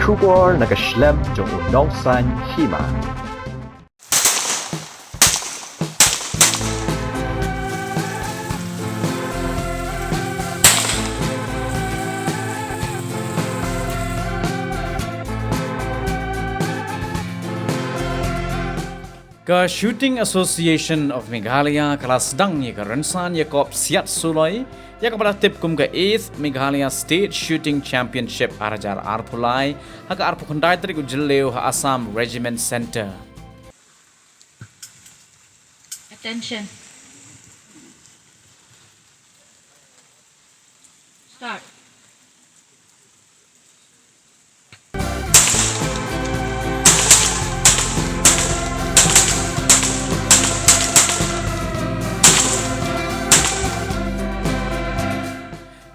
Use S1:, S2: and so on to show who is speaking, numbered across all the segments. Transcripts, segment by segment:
S1: Shubor nagaslem jong Nongsan Hima.
S2: Ke Shooting Association of Meghalaya kelas sedang ye ke Rynsan ye kop Siat Suloi ye kepada tip kum ke 8th Meghalaya State Shooting Championship arajar arpulai ha ke arpu khandai trik Jylla ha Assam Regiment Center.
S3: Attention. Start.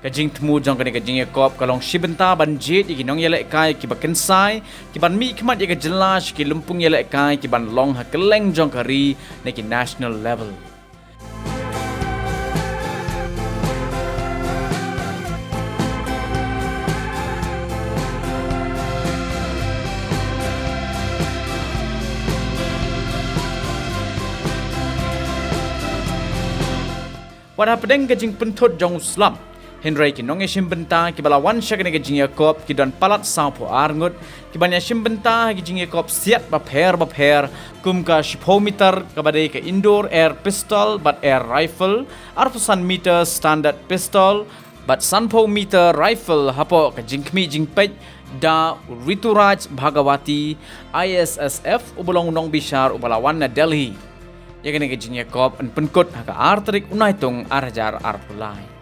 S2: Kajing temu jong kene kajing ye kop kalong Bynta banjit ye Nongïalehkai ki bakensai ki ban mi khmat ye ke Jylla ki lumpung Nongïalehkai ki ban long ha keleng jong kari ne ki national level. Pada pedeng kajing pentut jong slam Henry ki Ïashim Bynta ki balawan syakane ke jing Yakob ki dan Palat sampo Ngut ki ban Ïashim Bynta ki jing Yakob Siat bapher kum ka 10 meter ka badai ke indoor air pistol but air rifle arpusan meter standard pistol but 10 meter rifle hapo ka jing kmi jing pej da Rituraj Bhagawati ISSF ubulong nong bishar ubalawan na Delhi yakane ke jing Yakob an penkut ha ka artrik unai tung arajar arpulai.